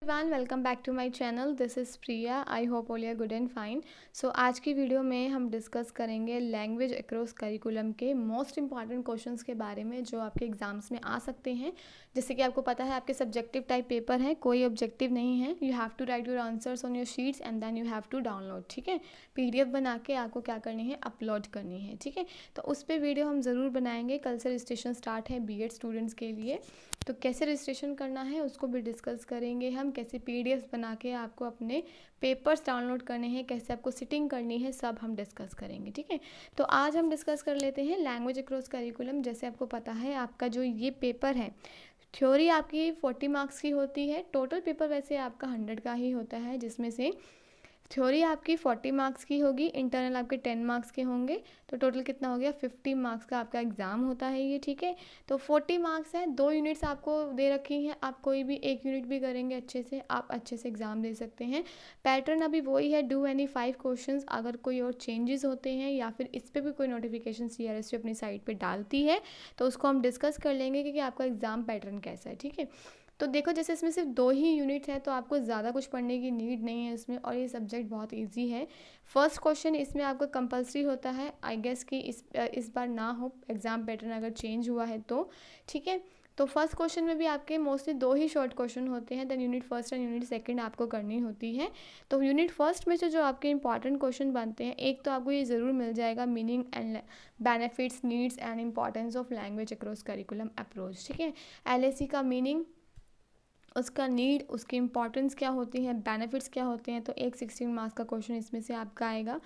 Everyone, welcome back to my channel. This is Priya. I hope all are good and fine. So आज की video में हम discuss करेंगे language across curriculum के most important questions के बारे में जो आपके एग्जाम्स में आ सकते हैं। जैसे कि आपको पता है आपके सब्जेक्टिव टाइप पेपर है, कोई ऑब्जेक्टिव नहीं है। You have to write your answers on your sheets and then you have to download. ठीक है, PDF बना के आपको क्या करनी है, अपलोड करनी है। ठीक है, तो उस पर वीडियो हम ज़रूर बनाएंगे। कल से रजिस्ट्रेशन स्टार्ट है BEd स्टूडेंट्स के लिए, तो कैसे रजिस्ट्रेशन करना है उसको भी डिस्कस करेंगे हम। कैसे PDFs बना के आपको अपने पेपर्स डाउनलोड करने हैं, कैसे आपको सिटिंग करनी है, सब हम डिस्कस करेंगे। ठीक है, तो आज हम डिस्कस कर लेते हैं लैंग्वेज अक्रॉस करिकुलम। जैसे आपको पता है आपका जो ये पेपर है, थ्योरी आपकी 40 मार्क्स की होती है। टोटल पेपर वैसे आपका 100 का ही होता है, जिसमें से थ्योरी आपकी 40 मार्क्स की होगी, इंटरनल आपके 10 मार्क्स के होंगे। तो टोटल कितना हो गया, 50 मार्क्स का आपका एग्ज़ाम होता है ये। ठीक है, तो 40 मार्क्स है, 2 यूनिट्स आपको दे रखी हैं। आप कोई भी एक यूनिट भी करेंगे अच्छे से, आप अच्छे से एग्ज़ाम दे सकते हैं। पैटर्न अभी वही है, डू एनी 5 क्वेश्चंस। अगर कोई और चेंजेस होते हैं या फिर इस पर भी कोई नोटिफिकेशन CRST अपनी साइट पर डालती है तो उसको हम डिस्कस कर लेंगे कि आपका एग्ज़ाम पैटर्न कैसा है। ठीक है, तो देखो जैसे इसमें सिर्फ 2 ही यूनिट है तो आपको ज़्यादा कुछ पढ़ने की नीड नहीं है इसमें, और ये सब्जेक्ट बहुत इजी है। फर्स्ट क्वेश्चन इसमें आपका कंपलसरी होता है। आई गेस कि इस बार ना हो, एग्ज़ाम पैटर्न अगर चेंज हुआ है तो। ठीक है, तो फर्स्ट क्वेश्चन में भी आपके मोस्टली 2 ही शॉर्ट क्वेश्चन होते हैं। Then unit first and unit second आपको करनी होती है। तो यूनिट फर्स्ट में से जो आपके इंपॉर्टेंट क्वेश्चन बनते हैं, एक तो आपको ये ज़रूर मिल जाएगा, meaning and benefits, needs and importance of language across curriculum approach. ठीक है, LAC का मीनिंग, उसका नीड, उसकी इंपॉर्टेंस क्या होती है, बेनिफिट्स क्या होते हैं। तो एक 16 मार्क्स का क्वेश्चन इसमें से आपका आएगा।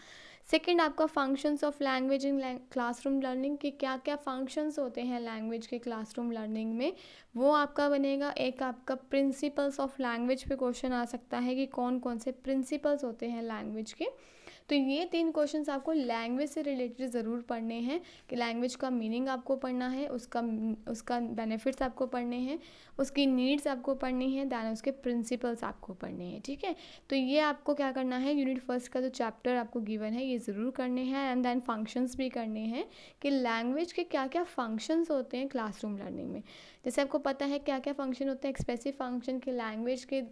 सेकंड आपका functions of language in classroom learning, कि क्या क्या फंक्शंस होते हैं लैंग्वेज के क्लासरूम लर्निंग में, वो आपका बनेगा। एक आपका प्रिंसिपल्स ऑफ लैंग्वेज पे क्वेश्चन आ सकता है कि कौन कौन से प्रिंसिपल्स होते हैं लैंग्वेज के। तो ये 3 क्वेश्चंस आपको लैंग्वेज से रिलेटेड ज़रूर पढ़ने हैं, कि लैंग्वेज का मीनिंग आपको पढ़ना है, उसका बेनिफिट्स आपको पढ़ने हैं, उसकी नीड्स आपको पढ़नी है, दैन उसके प्रिंसिपल्स आपको पढ़ने हैं। ठीक है, तो ये आपको क्या करना है, यूनिट फर्स्ट का जो चैप्टर आपको गिवन है ये ज़रूर करने हैं। एंड दैन फंक्शंस भी करने हैं, कि लैंग्वेज के क्या क्या फंक्शंस होते हैं क्लासरूम लर्निंग में। जैसे आपको पता है क्या क्या फंक्शन होते हैं, एक्सप्रेसिव फंक्शन के लैंग्वेज के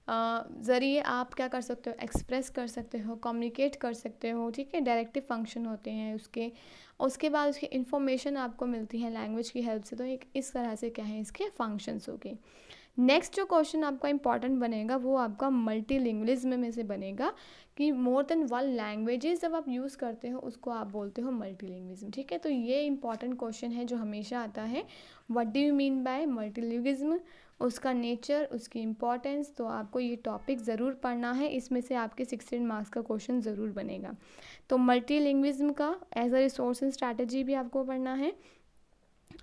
ज़रिए आप क्या कर सकते हो, एक्सप्रेस कर सकते हो, कम्युनिकेट कर सकते हो। ठीक है, डायरेक्टिव फंक्शन होते हैं उसके बाद उसकी इन्फॉर्मेशन आपको मिलती है लैंग्वेज की हेल्प से। तो एक इस तरह से क्या है, इसके फंक्शंस हो गए। नेक्स्ट जो क्वेश्चन आपका इंपॉर्टेंट बनेगा वो आपका मल्टीलिंग्विज्म में से बनेगा, कि मोर देन 1 लैंग्वेजेस जब आप यूज़ करते हो उसको आप बोलते हो मल्टीलिंग्विज्म। ठीक है, तो ये इंपॉर्टेंट क्वेश्चन है जो हमेशा आता है। What do you mean by मल्टीलिंग्विज्म, उसका नेचर, उसकी इंपॉर्टेंस। तो आपको ये टॉपिक ज़रूर पढ़ना है, इसमें से आपके 16 मार्क्स का क्वेश्चन ज़रूर बनेगा। तो मल्टीलिंग्विज्म का as a resource and strategy भी आपको पढ़ना है।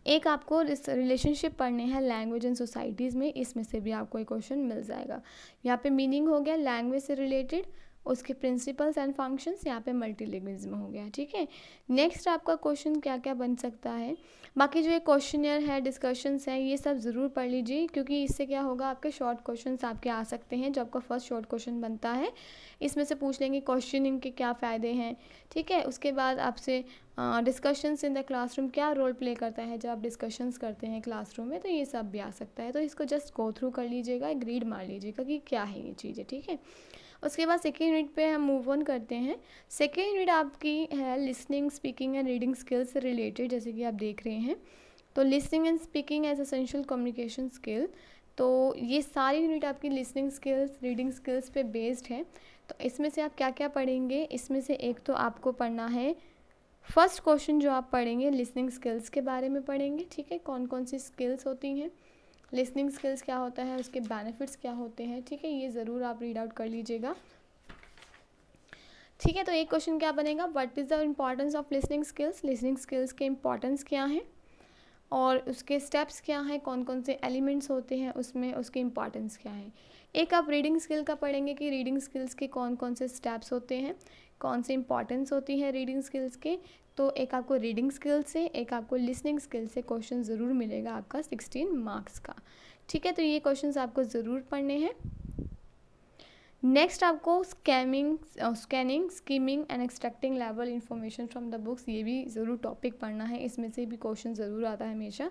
एक आपको रिलेशनशिप पढ़ने हैं लैंग्वेज एंड सोसाइटीज़ में, इसमें से भी आपको एक क्वेश्चन मिल जाएगा। यहाँ पे मीनिंग हो गया लैंग्वेज से रिलेटेड, उसके प्रिंसिपल्स एंड फंक्शंस, यहाँ पे मल्टीलिंग्विज्म हो गया। ठीक है, नेक्स्ट आपका क्वेश्चन क्या क्या बन सकता है। बाकी जो ये क्वेश्चनियर है, डिस्कशंस हैं, ये सब ज़रूर पढ़ लीजिए, क्योंकि इससे क्या होगा, आपके शॉर्ट क्वेश्चंस आपके आ सकते हैं। जो आपका फर्स्ट शॉर्ट क्वेश्चन बनता है इसमें से पूछ लेंगे क्वेश्चनिंग के क्या फ़ायदे हैं। ठीक है, उसके बाद आपसे डिस्कशंस इन द क्लासरूम, क्या रोल प्ले करता है जब आप डिस्कशंस करते हैं क्लासरूम में, तो ये सब भी आ सकता है। तो इसको जस्ट गो थ्रू कर लीजिएगा, एक रीड मार लीजिएगा कि क्या है ये चीज़ें। ठीक है, उसके बाद सेकेंड यूनिट पे हम मूव ऑन करते हैं। सेकेंड यूनिट आपकी है listening, speaking and reading skills से रिलेटेड, जैसे कि आप देख रहे हैं। तो listening and speaking as essential communication skill, तो ये सारी यूनिट आपकी लिसनिंग स्किल्स, रीडिंग स्किल्स पे बेस्ड है। तो इसमें से आप क्या क्या पढ़ेंगे, इसमें से एक तो आपको पढ़ना है, फर्स्ट क्वेश्चन जो आप पढ़ेंगे लिसनिंग स्किल्स के बारे में पढ़ेंगे। ठीक है, कौन कौन सी स्किल्स होती हैं, लिसनिंग स्किल्स क्या होता है, उसके बेनिफिट्स क्या होते हैं। ठीक है, ये ज़रूर आप रीड आउट कर लीजिएगा। ठीक है, तो एक क्वेश्चन क्या बनेगा, what is the importance of listening skills, listening skills के इंपॉर्टेंस क्या है और उसके स्टेप्स क्या हैं, कौन कौन से एलिमेंट्स होते हैं उसमें, उसकी इंपॉर्टेंस क्या है। एक आप रीडिंग स्किल का पढ़ेंगे कि रीडिंग स्किल्स के कौन कौन से स्टेप्स होते हैं, कौन सी इंपॉर्टेंस होती है रीडिंग स्किल्स के। तो एक आपको रीडिंग स्किल से, एक आपको लिसनिंग स्किल से क्वेश्चन ज़रूर मिलेगा आपका 16 मार्क्स का। ठीक है, तो ये क्वेश्चंस आपको ज़रूर पढ़ने हैं। नेक्स्ट आपको scanning, skimming and extracting level information from the books, ये भी ज़रूर टॉपिक पढ़ना है, इसमें से भी क्वेश्चन ज़रूर आता है हमेशा।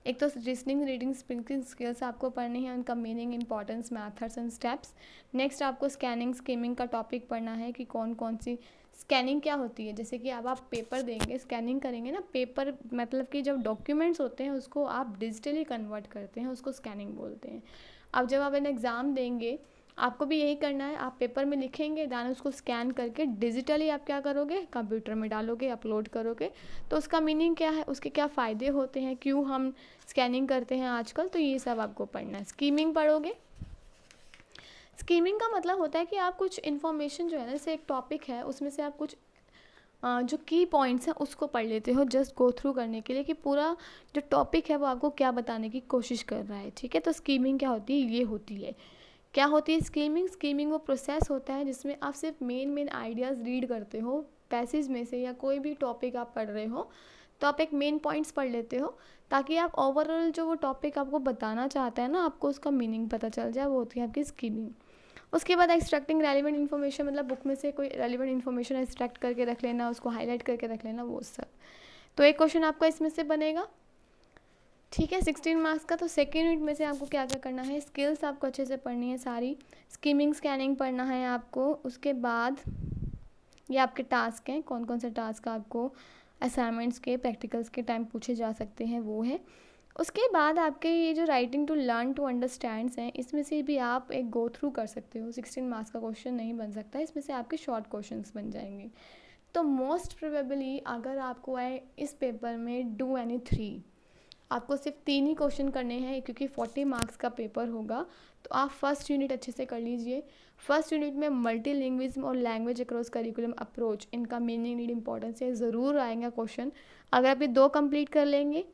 एक तो रीजनिंग, रीडिंग, स्पीकिंग स्किल्स आपको पढ़नी है, उनका meaning, importance, methods and steps. Next आपको स्कैनिंग, स्कीमिंग का टॉपिक पढ़ना है कि कौन कौन सी स्कैनिंग क्या होती है। जैसे कि अब आप पेपर देंगे, स्कैनिंग करेंगे ना, पेपर मतलब कि जब डॉक्यूमेंट्स होते हैं उसको आप डिजिटली कन्वर्ट करते हैं, उसको स्कैनिंग बोलते हैं। अब जब आप एक एग्ज़ाम देंगे आपको भी यही करना है, आप पेपर में लिखेंगे, दाना उसको स्कैन करके डिजिटली आप क्या करोगे, कंप्यूटर में डालोगे, अपलोड करोगे। तो उसका मीनिंग क्या है, उसके क्या फ़ायदे होते हैं, क्यों हम स्कैनिंग करते हैं आजकल, तो ये सब आपको पढ़ना है। स्कीमिंग पढ़ोगे। स्कीमिंग का मतलब होता है कि आप कुछ इन्फॉर्मेशन जो है ना, जैसे एक टॉपिक है उसमें से आप कुछ जो की पॉइंट्स हैं उसको पढ़ लेते हो, जस्ट गो थ्रू करने के लिए कि पूरा जो टॉपिक है वो आपको क्या बताने की कोशिश कर रहा है। ठीक है, तो स्कीमिंग क्या होती है, ये होती है। क्या होती है स्कीमिंग? स्कीमिंग वो प्रोसेस होता है जिसमें आप सिर्फ मेन आइडियाज़ रीड करते हो पैसेज में से, या कोई भी टॉपिक आप पढ़ रहे हो तो आप एक मेन पॉइंट्स पढ़ लेते हो ताकि आप ओवरऑल जो वो टॉपिक आपको बताना चाहता है ना, आपको उसका मीनिंग पता चल जाए। वो होती है आपकी स्कीमिंग। उसके बाद एक्सट्रैक्टिंग रेलिवेंट इन्फॉर्मेशन, मतलब बुक में से कोई रेलिवेंट इन्फॉर्मेशन एक्सट्रैक्ट करके रख लेना, उसको हाईलाइट करके रख लेना, वो सब। तो एक क्वेश्चन आपका इसमें से बनेगा। ठीक है, 16 मार्क्स का। तो सेकेंड यूनिट में से आपको क्या क्या करना है, स्किल्स आपको अच्छे से पढ़नी है सारी, स्कीमिंग, स्कैनिंग पढ़ना है आपको। उसके बाद ये आपके टास्क हैं, कौन कौन से टास्क आपको असाइनमेंट्स के, प्रैक्टिकल्स के टाइम पूछे जा सकते हैं, वो है। उसके बाद आपके ये जो writing to learn to understands हैं, इसमें से भी आप एक गो थ्रू कर सकते हो। 16 मार्क्स का क्वेश्चन नहीं बन सकता, इसमें से आपके शॉर्ट क्वेश्चंस बन जाएंगे। तो मोस्ट प्रोबेबली अगर आपको आए इस पेपर में डू एनी 3, आपको सिर्फ 3 ही क्वेश्चन करने हैं क्योंकि 40 मार्क्स का पेपर होगा। तो आप फर्स्ट यूनिट अच्छे से कर लीजिए। फर्स्ट यूनिट में मल्टीलिंग्विज्म और लैंग्वेज अक्रॉस करिकुलम अप्रोच, इनका मीनिंग, नीड, इंपॉर्टेंस है, ज़रूर आएगा क्वेश्चन। अगर आप ये 2 कंप्लीट कर लेंगे,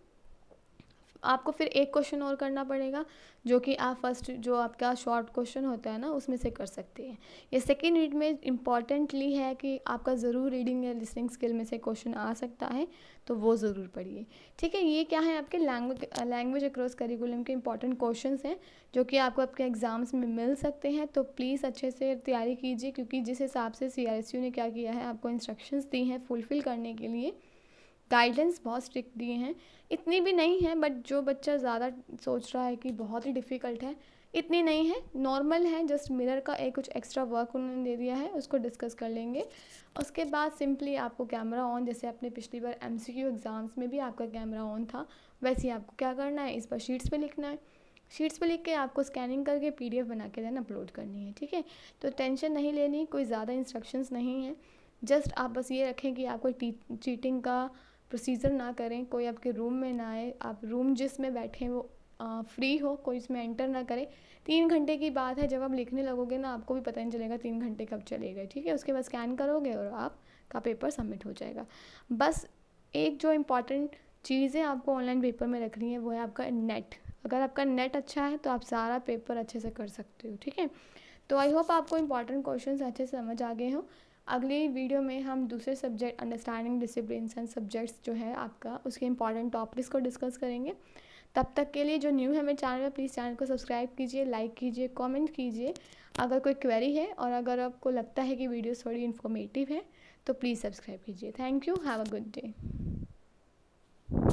आपको फिर एक क्वेश्चन और करना पड़ेगा जो कि आप फर्स्ट जो आपका शॉर्ट क्वेश्चन होता है ना उसमें से कर सकते हैं। ये सेकेंड यूनिट में इम्पॉर्टेंटली है कि आपका ज़रूर रीडिंग या लिसनिंग स्किल में से क्वेश्चन आ सकता है, तो वो ज़रूर पढ़िए। ठीक है, ये क्या है आपके लैंग्वेज अक्रॉस करिकुलम के इंपॉर्टेंट क्वेश्चंस हैं जो कि आपको आपके एग्ज़ाम्स में मिल सकते हैं। तो प्लीज़ अच्छे से तैयारी कीजिए, क्योंकि जिस हिसाब से CRSU ने क्या किया है, आपको इंस्ट्रक्शंस दी हैं फुलफ़िल करने के लिए, गाइडेंस बहुत स्ट्रिक्ट दिए हैं। इतनी भी नहीं है, बट जो बच्चा ज़्यादा सोच रहा है कि बहुत ही डिफ़िकल्ट है, इतनी नहीं है, नॉर्मल है। जस्ट मिरर का एक कुछ एक्स्ट्रा वर्क उन्होंने दे दिया है, उसको डिस्कस कर लेंगे। उसके बाद सिंपली आपको कैमरा ऑन, जैसे अपने पिछली बार MCQ एग्ज़ाम्स में भी आपका कैमरा ऑन था, वैसे ही आपको क्या करना है, इस पर शीट्स पे लिखना है। शीट्स पे लिख के आपको स्कैनिंग करके PDF बना के देन अपलोड करनी है। ठीक है, तो टेंशन नहीं लेनी, कोई ज़्यादा इंस्ट्रक्शंस नहीं है। जस्ट आप बस ये रखें कि आप कोई चीटिंग का प्रोसीजर ना करें, कोई आपके रूम में ना आए, आप रूम जिसमें बैठे वो फ्री हो, कोई इसमें एंटर ना करे। 3 घंटे की बात है, जब आप लिखने लगोगे ना आपको भी पता नहीं चलेगा 3 घंटे कब चले गए। ठीक है, उसके बाद स्कैन करोगे और आपका पेपर सबमिट हो जाएगा। बस एक जो इम्पॉर्टेंट चीज़ें आपको ऑनलाइन पेपर में रखनी है वो है आपका नेट। अगर आपका नेट अच्छा है तो आप सारा पेपर अच्छे से कर सकते हो। ठीक है, तो आई होप आपको इंपॉर्टेंट क्वेश्चंस अच्छे से समझ आ गए हो। अगली वीडियो में हम दूसरे subject understanding disciplines and subjects जो है आपका, उसके इंपॉर्टेंट टॉपिक्स को डिस्कस करेंगे। तब तक के लिए जो न्यू है मेरे चैनल में, प्लीज़ चैनल को सब्सक्राइब कीजिए, लाइक कीजिए, कमेंट कीजिए। अगर कोई क्वेरी है और अगर आपको लगता है कि वीडियोस थोड़ी इन्फॉर्मेटिव है तो प्लीज़ सब्सक्राइब कीजिए। Thank you, have a good day.